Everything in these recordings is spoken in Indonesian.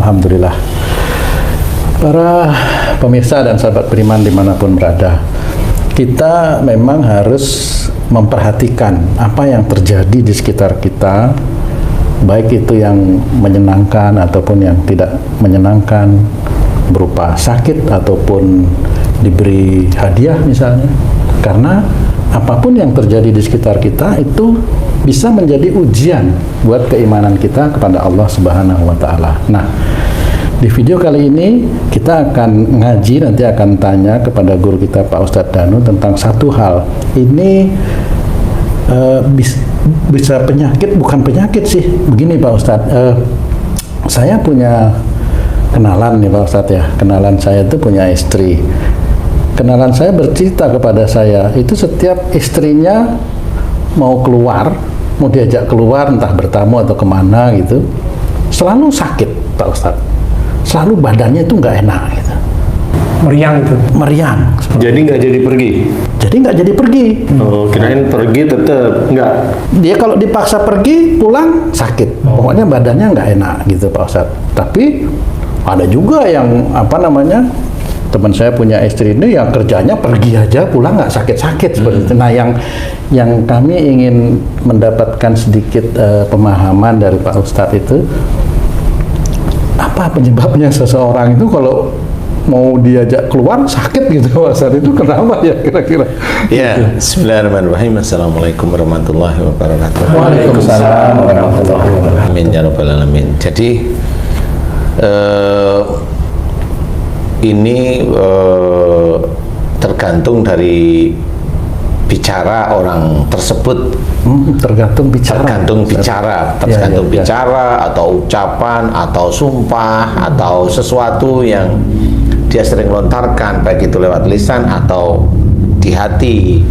Alhamdulillah. Para pemirsa dan sahabat beriman dimanapun berada, kita memang harus memperhatikan apa yang terjadi di sekitar kita, baik itu yang menyenangkan ataupun yang tidak menyenangkan, berupa sakit ataupun diberi hadiah misalnya. Karena apapun yang terjadi di sekitar kita itu bisa menjadi ujian buat keimanan kita kepada Allah Subhanahu wa Ta'ala. Nah, di video kali ini kita akan ngaji, nanti akan tanya kepada guru kita Pak Ustadz Danu tentang satu hal. Ini bisa penyakit, bukan penyakit sih. Begini Pak Ustadz, saya punya kenalan nih Pak Ustadz ya. Kenalan saya itu punya istri. Kenalan saya bercerita kepada saya, itu setiap istrinya mau keluar, mau diajak keluar entah bertamu atau kemana gitu, selalu sakit Pak Ustadz. Selalu badannya itu nggak enak gitu. Meriang itu. Meriang. Jadi nggak jadi pergi? Jadi nggak jadi pergi. Oh, kirain pergi tetap nggak. Dia kalau dipaksa pergi, pulang sakit. Pokoknya badannya nggak enak gitu Pak Ustadz. Tapi ada juga yang teman saya punya istri ini yang kerjanya pergi aja, pulang nggak sakit-sakit seperti itu. Nah, yang kami ingin mendapatkan sedikit pemahaman dari Pak Ustadz itu, apa penyebabnya seseorang itu kalau mau diajak keluar sakit gitu Pak Ustadz, itu kenapa ya kira-kira? Ya, bismillahirrahmanirrahim. Assalamualaikum warahmatullahi wabarakatuh. Waalaikumsalam warahmatullahi wabarakatuh. Amin ya rabbal alamin. Jadi ini tergantung dari bicara orang tersebut. Tergantung bicara atau ucapan atau sumpah atau sesuatu yang dia sering lontarkan, baik itu lewat lisan atau di hati.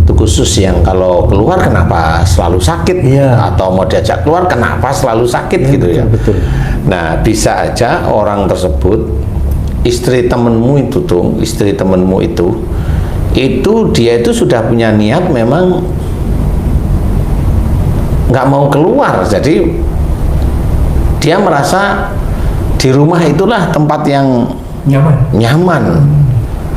Itu khusus yang kalau keluar kenapa selalu sakit, atau mau diajak keluar kenapa selalu sakit gitu ya. Betul. Nah, bisa aja orang tersebut, istri temenmu itu dia itu sudah punya niat memang nggak mau keluar, jadi dia merasa di rumah itulah tempat yang nyaman.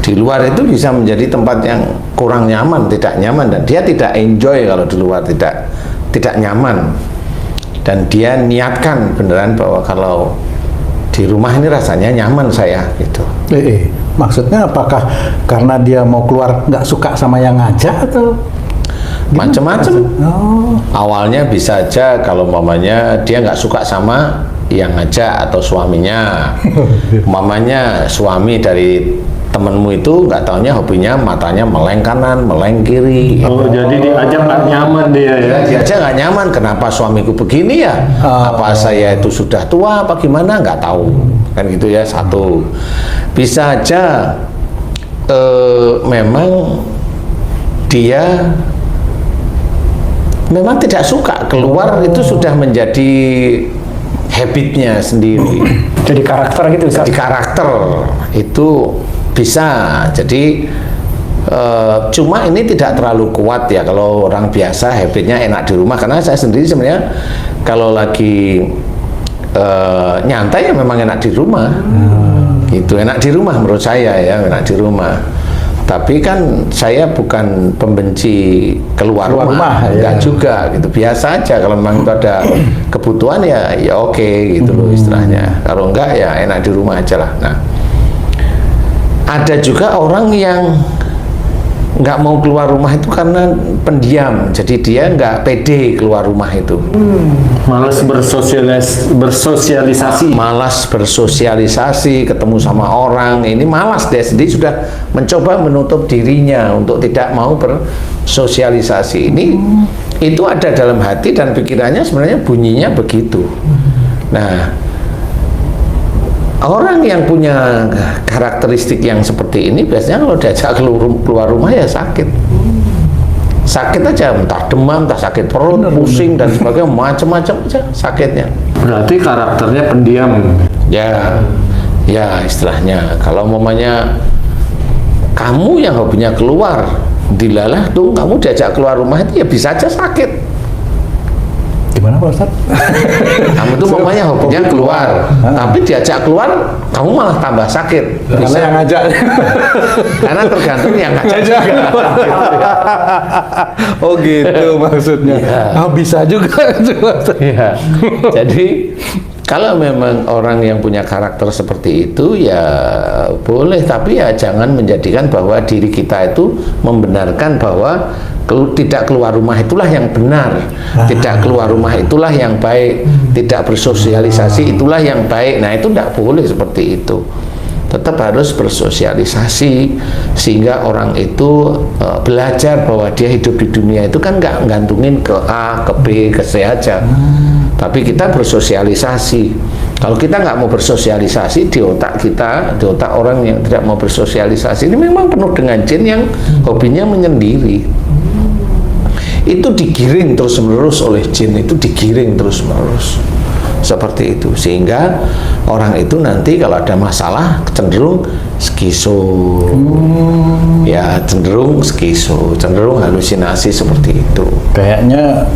Di luar itu bisa menjadi tempat yang kurang nyaman, tidak nyaman, dan dia tidak enjoy kalau di luar tidak nyaman. Dan dia niatkan beneran bahwa kalau di rumah ini rasanya nyaman saya gitu. Maksudnya apakah karena dia mau keluar nggak suka sama yang ngajak atau macam-macam? Awalnya bisa aja kalau mamanya dia nggak suka sama yang ngajak atau suaminya. Mamanya suami dari temenmu itu nggak taunya hobinya matanya meleng kanan, meleng kiri. Jadi diajak nggak nyaman dia ya? Diajak nggak nyaman, kenapa suamiku begini ya? Apa saya itu sudah tua apa gimana? Nggak tahu. Kan gitu ya, satu. Bisa aja memang dia memang tidak suka keluar, itu sudah menjadi habitnya sendiri. Jadi karakter gitu. Jadi karakter itu bisa. Jadi cuma ini tidak terlalu kuat ya kalau orang biasa habitnya enak di rumah. Karena saya sendiri sebenarnya kalau lagi nyantai ya memang enak di rumah. Gitu, enak di rumah menurut saya ya, enak di rumah. Tapi kan saya bukan pembenci keluar rumah enggak juga gitu. Biasa aja kalau memang itu ada kebutuhan ya oke gitu loh istilahnya. Kalau enggak ya enak di rumah aja lah. Nah, ada juga orang yang nggak mau keluar rumah itu karena pendiam, jadi dia nggak pede keluar rumah itu. Malas bersosialisasi. Malas bersosialisasi, ketemu sama orang, ini malas, dia sendiri sudah mencoba menutup dirinya untuk tidak mau bersosialisasi. Ini itu ada dalam hati dan pikirannya sebenarnya bunyinya begitu. Nah, orang yang punya karakteristik yang seperti ini biasanya kalau diajak keluar rumah ya sakit aja, entah demam, entah sakit perut, pusing dan sebagainya, macam-macam aja sakitnya. Berarti karakternya pendiam. Ya istilahnya kalau mamanya kamu yang hobinya keluar, dilalah tuh kamu diajak keluar rumah itu ya bisa aja sakit. Gimana Pak Ustadz? Kamu tuh pokoknya hobinya keluar, tapi diajak keluar, kamu malah tambah sakit. Karena yang ngajak. Karena tergantung yang ngajak juga. Oh gitu maksudnya. Iya. Bisa juga. Iya. Jadi kalau memang orang yang punya karakter seperti itu ya boleh, tapi ya jangan menjadikan bahwa diri kita itu membenarkan bahwa tidak keluar rumah itulah yang benar, tidak keluar rumah itulah yang baik, tidak bersosialisasi itulah yang baik. Nah itu tidak boleh seperti itu. Tetap harus bersosialisasi sehingga orang itu belajar bahwa dia hidup di dunia itu kan nggak gantungin ke A, ke B, ke C aja. Tapi kita bersosialisasi. Kalau kita nggak mau bersosialisasi, di otak kita, di otak orang yang tidak mau bersosialisasi ini memang penuh dengan jin yang hobinya menyendiri. Itu digiring terus menerus oleh jin, itu digiring terus menerus. Seperti itu, sehingga orang itu nanti kalau ada masalah cenderung skizo, ya cenderung skizo, cenderung halusinasi seperti itu. Kayaknya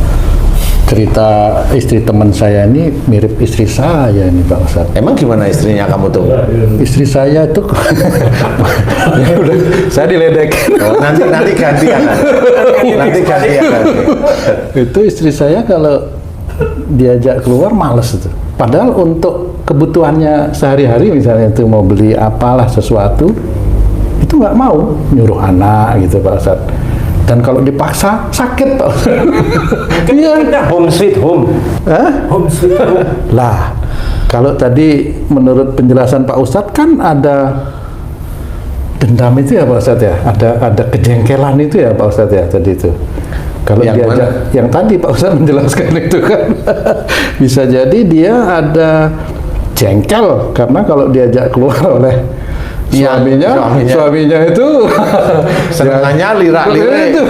cerita istri teman saya ini mirip istri saya ini Pak Ustadz. Emang gimana istrinya kamu tuh? Istri saya itu ya udah saya diledekin. Oh, nanti gantian. Nanti gantian. Itu istri saya kalau diajak keluar males itu. Padahal untuk kebutuhannya sehari-hari misalnya itu mau beli apalah sesuatu itu nggak mau, nyuruh anak gitu Pak Ustadz. Dan kalau dipaksa sakit Pak Ustadz. Iya. Home sweet home. Hah? Home sweet home. Lah, kalau tadi menurut penjelasan Pak Ustadz kan ada dendam itu ya Pak Ustadz ya, ada kejengkelan itu ya Pak Ustadz ya tadi itu. Kalau yang diajak, mana? yang tadi Pak Ustadz menjelaskan itu kan bisa jadi dia ada jengkel karena kalau diajak keluar oleh Ya, suaminya itu senangannya lirak-lirik. itu.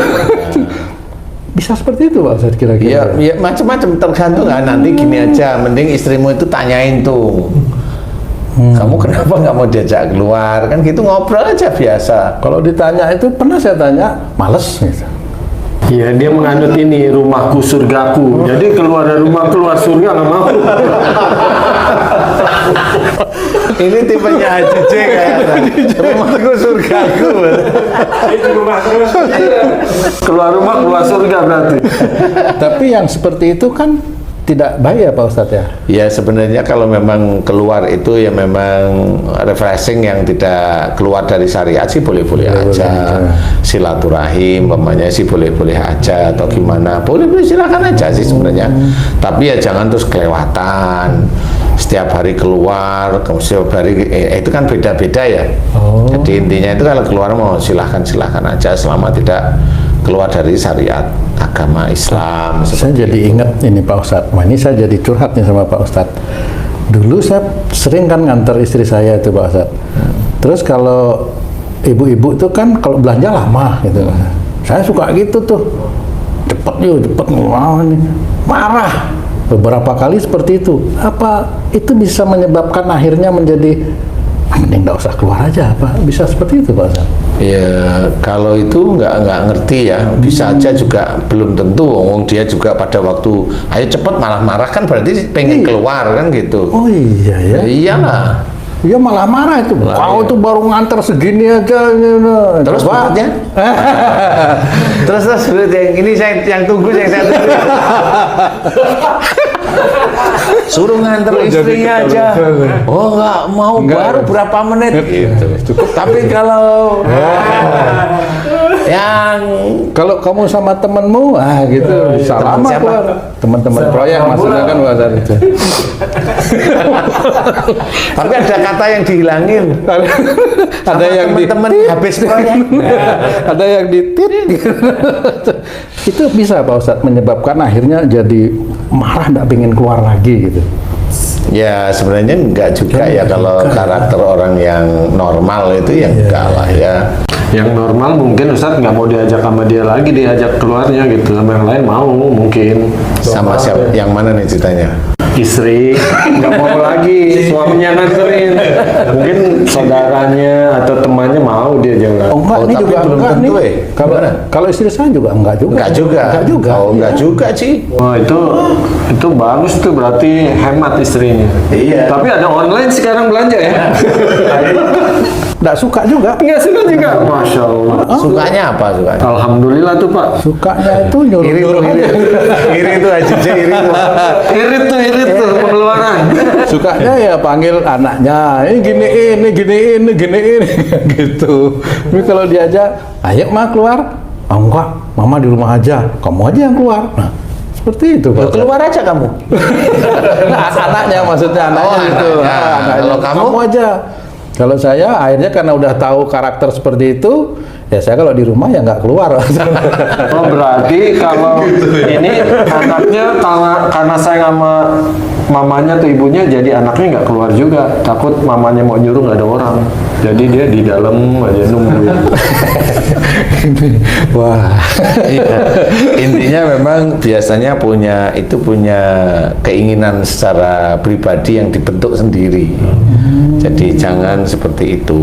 Bisa seperti itu Pak Ustadz kira-kira. Ya macam-macam tergantung kan. Nanti gini aja, mending istrimu itu tanyain tuh. Kamu kenapa nggak mau diajak keluar? Kan gitu ngobrol aja biasa. Kalau ditanya itu pernah saya tanya, males gitu. Iya, dia menganut ini rumahku surgaku. Jadi keluar dari rumah keluar surga nggak mau. Ini tipenya Haji J kayaknya. Rumahku surgaku. Keluar rumah keluar surga berarti. Tapi yang seperti itu kan tidak baik ya Pak Ustadz ya? Ya sebenarnya kalau memang keluar itu ya memang refreshing yang tidak keluar dari syariat sih boleh-boleh aja. Silaturahim umpamanya sih boleh-boleh aja atau gimana. Boleh-boleh silakan aja sih sebenarnya. Tapi ya jangan terus kelewatan. Setiap hari keluar, setiap hari itu kan beda-beda ya. Jadi intinya itu kalau keluar mau silahkan aja selama tidak keluar dari syariat agama Islam. Saya jadi ingat ini Pak Ustadz. Wah ini saya jadi curhat nih sama Pak Ustadz. Dulu saya sering kan nganter istri saya itu Pak Ustadz. Terus kalau ibu-ibu itu kan kalau belanja lama gitu. Saya suka gitu tuh. Cepet marah. Beberapa kali seperti itu. Apa itu bisa menyebabkan akhirnya menjadi mending nggak usah keluar aja, apa bisa seperti itu Pak Ustadz? Ya kalau itu nggak ngerti ya, bisa aja juga belum tentu. Wong dia juga pada waktu ayo cepet malah marah kan berarti pengen keluar kan gitu. Oh iya ya. Ya iyalah. Iya malah marah itu. Kau tuh baru nganter segini aja. Terus maksudnya? terus yang ini saya yang tunggu saya tunggu. Suruh nganter istrinya aja. Oh nggak mau baru berapa menit gitu. Cukup. Tapi kalau yang kalau kamu sama temenmu, gitu bisa lama siapa? keluar. Teman-teman proyek maksudnya kan bahasa itu. Tapi ada kata yang dihilangin. Ada yang teman-teman habis proyek. Ada yang ditit. Itu bisa Pak Ustadz menyebabkan akhirnya jadi marah, nggak pengen keluar lagi gitu. Ya sebenarnya enggak juga ya kalau karakter orang yang normal itu ya enggak lah ya. Yang normal mungkin Ustadz nggak mau diajak sama dia lagi, diajak keluarnya gitu, sama yang lain mau mungkin. Sama siapa? Yang mana nih ceritanya? Istri nggak mau lagi, suaminya nganterin. Mungkin saudaranya atau temannya mau dia jalan. Oh enggak, Oh, ini tapi juga belum enggak tentu, nih. Kalau Gimana? kalau istri saya juga enggak juga. Enggak juga. Enggak juga. Oh, enggak Iya. juga sih. Wah itu bagus tuh, berarti hemat istrinya. Iya. Tapi ada online sekarang belanja ya? Enggak suka juga. Enggak suka juga. Masya Allah. Sukanya apa sukanya? Alhamdulillah tuh Pak. Sukanya itu nyuruh-nyuruh aja. Iri itu aja, iri itu. Irit tuh pengeluaran. Sukanya ya panggil anaknya, ini giniin gitu. Tapi kalau diajak, ayo Ma keluar. Ah enggak, Mama di rumah aja. Kamu aja yang keluar. Nah, seperti itu Pak. Keluar aja kamu. Nah, anaknya maksudnya anaknya Oh, itu. anaknya. Anaknya. Kalau kamu? aja. Kalau saya akhirnya karena udah tahu karakter seperti itu, ya saya kalau di rumah ya nggak keluar. Oh berarti kalau ini anaknya karena saya sama mamanya atau ibunya, jadi anaknya nggak keluar juga, takut mamanya mau nyuruh nggak ada orang, jadi dia di dalam aja nungguin. Wah. Iya. Intinya memang biasanya punya keinginan secara pribadi yang dibentuk sendiri. Jadi jangan seperti itu,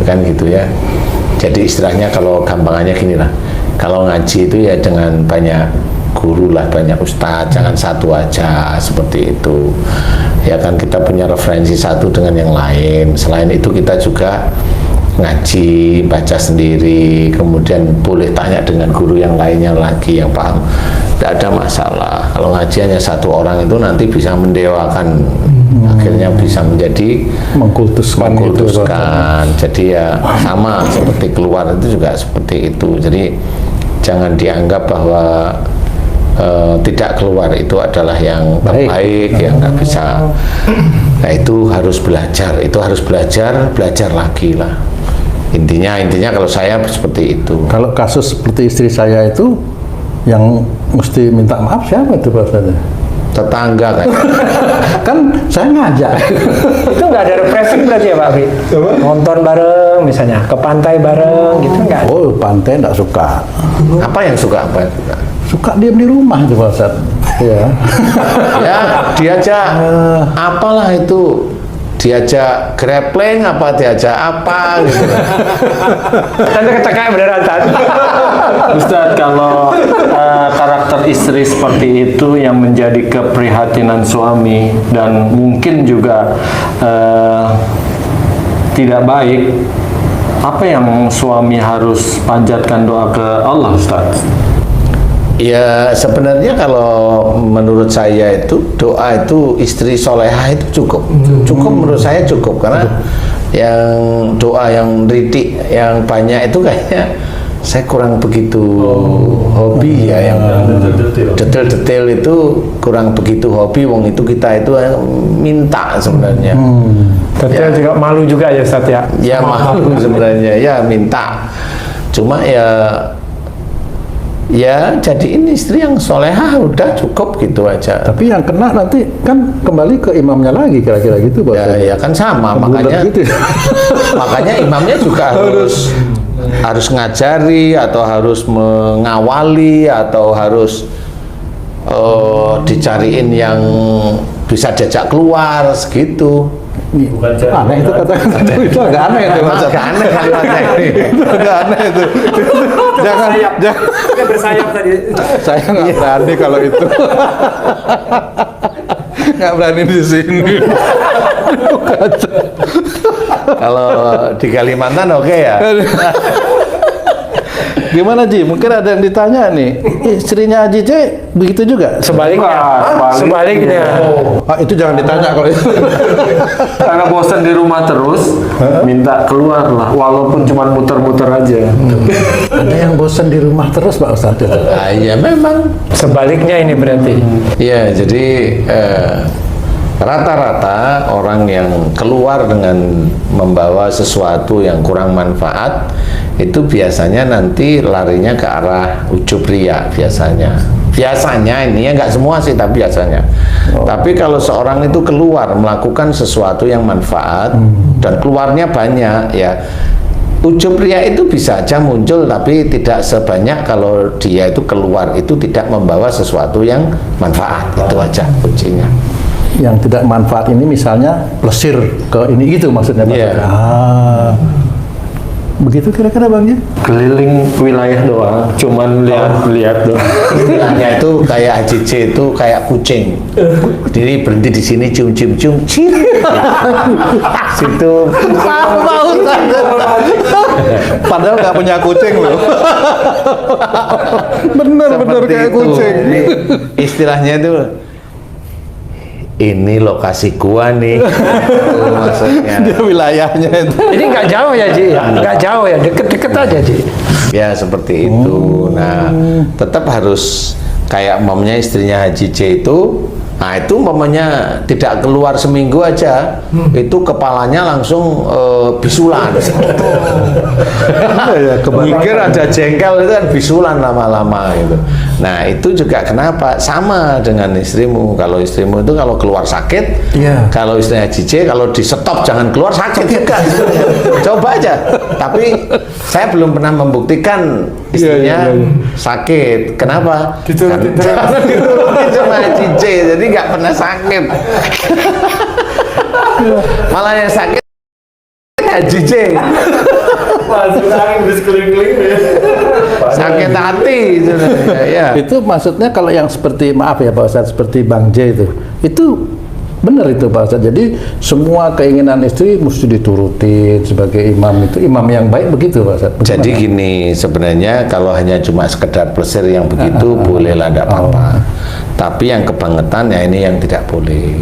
kan gitu ya. Jadi istilahnya kalau gampangannya gini lah, kalau ngaji itu ya dengan banyak guru lah, banyak ustadz, jangan satu aja seperti itu. Ya kan kita punya referensi satu dengan yang lain. Selain itu kita juga ngaji, baca sendiri, kemudian boleh tanya dengan guru yang lainnya lagi yang paham. Tidak ada masalah. Kalau ngaji hanya satu orang itu nanti bisa mendewakan, akhirnya bisa menjadi Mengkultuskan. Jadi ya sama seperti keluar itu juga seperti itu. Jadi jangan dianggap bahwa tidak keluar itu adalah yang terbaik, yang nggak bisa. Nah itu harus belajar, belajar lagi lah. Intinya kalau saya seperti itu. Kalau kasus seperti istri saya itu, yang mesti minta maaf siapa itu Pak Ustadz? Tetangga kan. Kan saya ngajak. Itu nggak ada refreshing berarti ya Pak Abi? Nonton bareng misalnya, ke pantai bareng gitu nggak? Oh pantai nggak suka. Apa yang suka? Suka diam di rumah itu Pak Ustadz. Ya. Ya diajak apalah itu, diajak grappling apa, diajak apa gitu. Tanda kecekak beneran tadi. Ustadz, kalau karakter istri seperti itu yang menjadi keprihatinan suami dan mungkin juga tidak baik, apa yang suami harus panjatkan doa ke Allah, Ustadz? Ya sebenarnya kalau menurut saya itu doa itu istri solehah itu cukup menurut saya cukup, karena yang doa yang ritik yang banyak itu kayaknya saya kurang begitu hobi ya, yang detail-detail itu kurang begitu hobi. Wong itu kita itu minta sebenarnya. Detail juga malu juga ya Ustadz ya. Ya malu sebenarnya, ya minta. Cuma ya jadiin istri yang solehah udah cukup gitu aja. Tapi yang kena nanti kan kembali ke imamnya lagi kira-kira gitu Pak Ustadz. Ya kan sama, makanya Gitu ya. makanya imamnya juga harus ngajari atau harus mengawali atau harus dicariin yang bisa diajak keluar segitu. Aneh itu kata-kata itu agak aneh itu Pak Ustadz. Agak aneh kalimatnya ini. Agak aneh itu. Jangan Bersayap tadi. saya nggak berani kalau itu. Nggak berani di sini. Kalau di Kalimantan oke ya. Gimana Ji? Mungkin ada yang ditanya nih. Istrinya Haji C begitu juga? Sebaliknya. Sebaliknya. Ah, itu jangan ditanya kalau itu. Karena bosan di rumah terus, minta keluar lah, walaupun cuma muter-muter aja. Ada yang bosan di rumah terus Pak Ustadz. Nah, ya memang. Sebaliknya ini berarti. Ya, jadi rata-rata orang yang keluar dengan membawa sesuatu yang kurang manfaat itu biasanya nanti larinya ke arah ujub riya biasanya. Biasanya ini ya nggak semua sih, tapi biasanya. Tapi kalau seorang itu keluar melakukan sesuatu yang manfaat dan keluarnya banyak, ya ujub riya itu bisa aja muncul, tapi tidak sebanyak kalau dia itu keluar itu tidak membawa sesuatu yang manfaat. Itu aja kuncinya. yang tidak manfaat ini misalnya plesir ke ini gitu maksudnya Pak? Iya. Begitu kira-kira Bang ya? Keliling wilayah doang, cuman lihat doang. Istilahnya itu kayak HJJ itu kayak kucing. Jadi berhenti di sini cium-cium-cium, cium. Situ Padahal nggak punya kucing loh. Bener seperti kayak itu. kucing. Jadi, istilahnya itu ini lokasi gua nih. Itu maksudnya. Dia wilayahnya itu. Jadi nggak jauh ya Ji, nggak jauh ya, deket-deket aja Ji. Ya seperti itu. Nah, tetap harus kayak mamanya istrinya Haji J itu. Nah itu mamanya tidak keluar seminggu aja, itu kepalanya langsung bisulan. Mikir ada jengkel itu kan bisulan lama-lama gitu. Nah itu juga kenapa sama dengan istrimu. Kalau istrimu itu kalau keluar sakit, kalau istrinya Haji J kalau di stop jangan keluar sakit juga. Coba aja. Tapi saya belum pernah membuktikan istrinya sakit. Kenapa? Diturutin sama Haji J. Jadi nggak pernah sakit. Malah yang sakit Haji J. Sakit hati itu. Ya. Itu maksudnya kalau yang seperti maaf ya Pak Ustadz, seperti Bang J itu benar itu Pak Ustadz. Jadi semua keinginan istri mesti diturutin sebagai imam, itu imam yang baik begitu Pak Ustadz. Bagaimana? Jadi gini, sebenarnya kalau hanya cuma sekedar plesir yang begitu bolehlah, tidak apa-apa. Tapi yang kebangetan ya ini yang tidak boleh.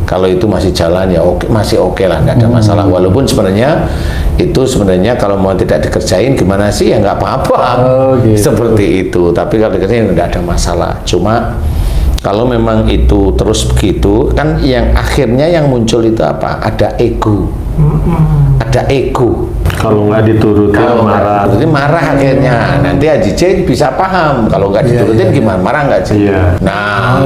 Kalau itu masih jalan ya oke, masih oke lah, nggak ada masalah. Walaupun sebenarnya itu sebenarnya kalau mau tidak dikerjain gimana sih ya nggak apa-apa. Gitu. Seperti itu. Tapi kalau dikerjain nggak ada masalah. Cuma kalau memang itu terus begitu kan yang akhirnya yang muncul itu apa? Ada ego. Ada ego. Kalau nggak diturutin Kalau marah. nggak diturutin marah akhirnya. Nanti Haji J bisa paham kalau nggak diturutin gimana, marah nggak J? Nah,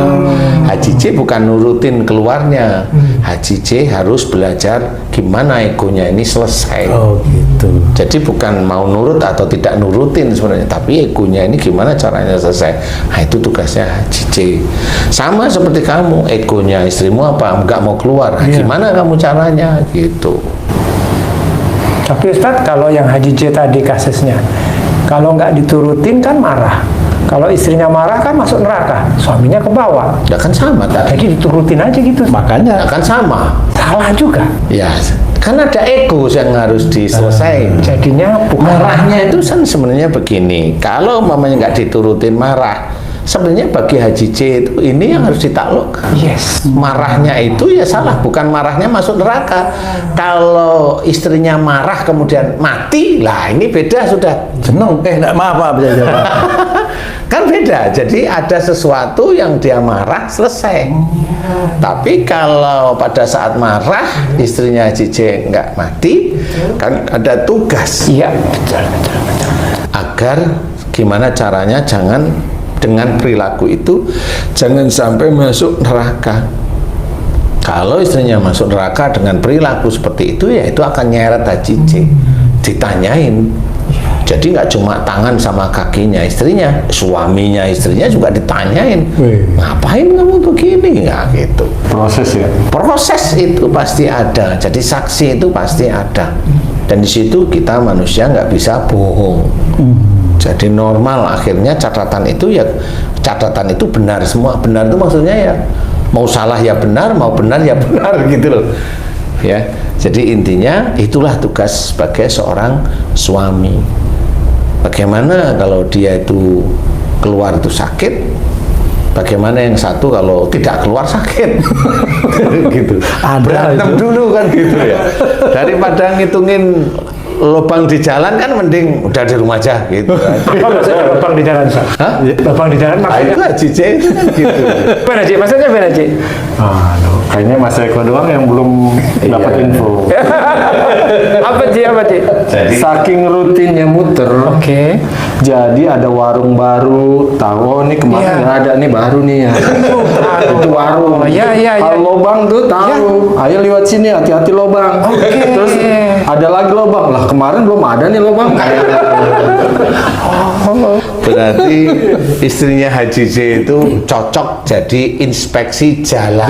Haji J bukan nurutin keluarnya. Haji J harus belajar gimana egonya ini selesai. Oh gitu. Jadi bukan mau nurut atau tidak nurutin sebenarnya, tapi egonya ini gimana caranya selesai. Nah itu tugasnya Haji J. Sama seperti kamu, egonya istrimu apa? Nggak mau keluar. Nah, gimana kamu caranya? Gitu. Tapi Ustadz, kalau yang Haji J tadi kasusnya, kalau nggak diturutin kan marah. Kalau istrinya marah kan masuk neraka, suaminya ke bawah. Ya kan sama tadi. Jadi diturutin aja gitu. Makanya Ya kan sama. Salah juga. Ya, kan ada ego yang harus diselesaikan. Jadinya bukan Marahnya itu kan sebenarnya begini. Kalau mamanya nggak diturutin marah, sebenarnya bagi Haji J itu ini yang harus ditaklukkan. yes. Marahnya itu ya salah, bukan marahnya masuk neraka. Kalau istrinya marah kemudian mati, lah ini beda sudah. seneng. Enggak maaf bisa jawab. Kan beda. Jadi ada sesuatu yang dia marah selesai. Tapi kalau pada saat marah istrinya Haji J nggak mati, kan ada tugas Iya, betul. agar gimana caranya jangan dengan perilaku itu jangan sampai masuk neraka. Kalau istrinya masuk neraka dengan perilaku seperti itu ya itu akan nyeret Haji J. Ditanyain. Jadi nggak cuma tangan sama kakinya istrinya, suaminya istrinya juga ditanyain. Ngapain kamu begini? Nggak gitu. Proses ya. Proses itu pasti ada. Jadi saksi itu pasti ada. Dan di situ kita manusia nggak bisa bohong. Jadi normal akhirnya catatan itu benar semua. Benar itu maksudnya ya mau salah ya benar, mau benar ya benar gitu loh. Ya. Jadi intinya itulah tugas sebagai seorang suami. Bagaimana kalau dia itu keluar itu sakit? Bagaimana yang satu kalau tidak keluar sakit? Gitu. Berantem dulu kan gitu ya. Daripada ngitungin lubang di jalan kan mending udah di rumah aja gitu. Apa maksudnya lubang di jalan, Ustaz? Hah? Lubang di jalan Nah, maksudnya? itu Haji J itu kan gitu. Mana Ci? Maksudnya mana Ci? Kayaknya Mas Eko doang yang belum dapat info. Apa Ci? Apa Ci? Jadi Saking rutinnya muter, Oke. jadi ada warung baru. Tahu oh, nih kemarin nggak ada nih baru nih ya. Itu warung. Iya. Kalau lobang tuh tahu. Ayo lewat sini, hati-hati lobang. Terus ada lagi lobang lah. Kemarin belum ada nih lobang. Berarti istrinya Haji J itu cocok jadi inspeksi jalan.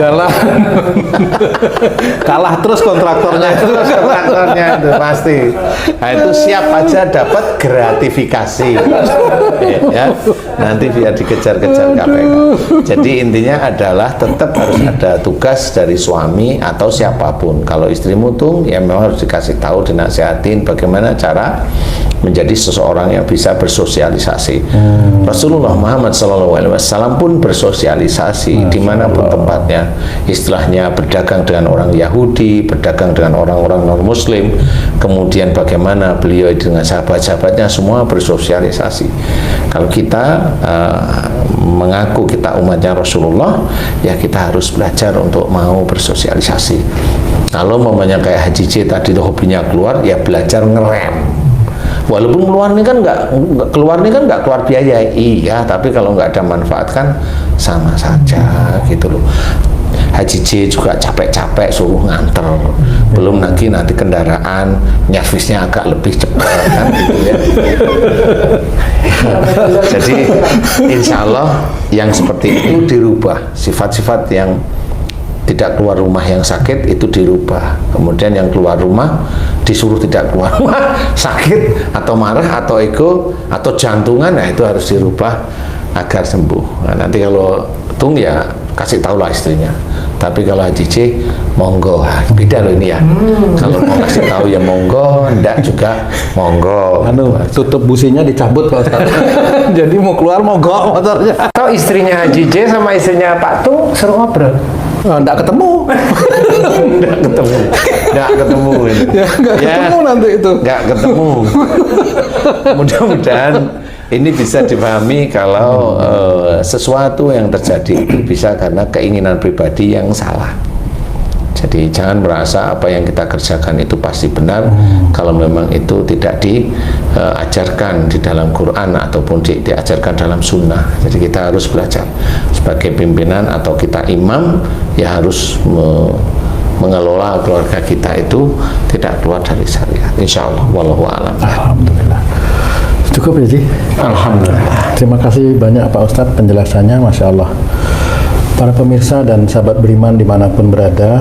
Kalah terus kontraktornya. Terus kontraktornya itu pasti. Nah, itu siap aja dapat gratifikasi. Ya, nanti biar dikejar-kejar KPK. Jadi intinya adalah tetap harus ada tugas dari suami atau siapapun. Kalau istri mutung, ya memang harus dikasih tahu, dinasihatin bagaimana cara menjadi seseorang yang bisa bersosialisasi. Rasulullah Muhammad SAW pun bersosialisasi dimanapun tempatnya. Istilahnya berdagang dengan orang Yahudi, berdagang dengan orang-orang non-Muslim, kemudian bagaimana beliau dengan sahabat-sahabatnya semua bersosialisasi. Kalau kita mengaku kita umatnya Rasulullah, ya kita harus belajar untuk mau bersosialisasi. Kalau mamanya kayak Haji J tadi tuh hobinya keluar, ya belajar ngerem. Walaupun keluar ini kan nggak keluar biaya, iya, tapi kalau nggak ada manfaat kan sama saja gitu loh. Haji J juga capek-capek suruh nganter, belum lagi nanti kendaraan nyervisnya agak lebih cepat kan gitu ya. Jadi insya Allah yang seperti itu dirubah, sifat-sifat yang tidak keluar rumah yang sakit itu dirubah, kemudian yang keluar rumah disuruh tidak keluar rumah sakit atau marah atau ego atau jantungan, nah itu harus dirubah agar sembuh. Nah, nanti kalau tung ya kasih tahulah istrinya, tapi kalau Haji J monggo, beda loh ini ya. Kalau mau kasih tahu ya monggo, enggak juga monggo. Tutup businya dicabut Pak Ustaz. Jadi mau keluar mogok motornya. Atau istrinya Haji J sama istrinya Pak Tung suruh ngobrol. Enggak ketemu. Enggak ketemu ini. Ya, enggak ketemu nanti itu. Enggak ketemu. Mudah-mudahan ini bisa dipahami kalau sesuatu yang terjadi itu bisa karena keinginan pribadi yang salah. Jadi jangan merasa apa yang kita kerjakan itu pasti benar kalau memang itu tidak diajarkan di dalam Quran ataupun diajarkan dalam sunnah. Jadi kita harus belajar sebagai pimpinan atau kita imam, ya harus mengelola keluarga kita itu tidak keluar dari syariat. Insya Allah, wallahu a'lam. Alhamdulillah. Cukup ya Ji? Alhamdulillah. Terima kasih banyak Pak Ustadz penjelasannya, Masya Allah. Para pemirsa dan sahabat beriman dimanapun berada,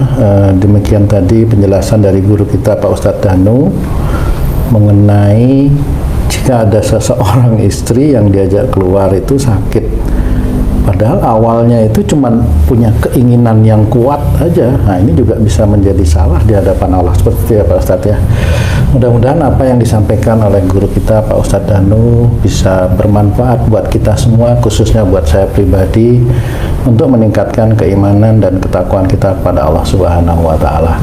demikian tadi penjelasan dari guru kita Pak Ustadz Danu mengenai jika ada seseorang istri yang diajak keluar itu sakit, padahal awalnya itu cuma punya keinginan yang kuat aja. Nah ini juga bisa menjadi salah di hadapan Allah, seperti itu ya Pak Ustadz ya. Mudah-mudahan apa yang disampaikan oleh guru kita Pak Ustadz Danu bisa bermanfaat buat kita semua, khususnya buat saya pribadi, untuk meningkatkan keimanan dan ketakwaan kita kepada Allah Subhanahu wa Ta'ala.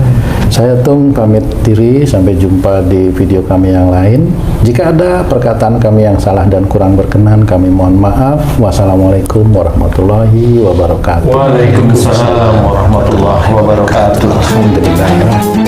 Saya Tung pamit diri, sampai jumpa di video kami yang lain. Jika ada perkataan kami yang salah dan kurang berkenan, kami mohon maaf. Wassalamualaikum warahmatullahi wabarakatuh. Waalaikumsalam warahmatullahi wabarakatuh. Alhamdulillah.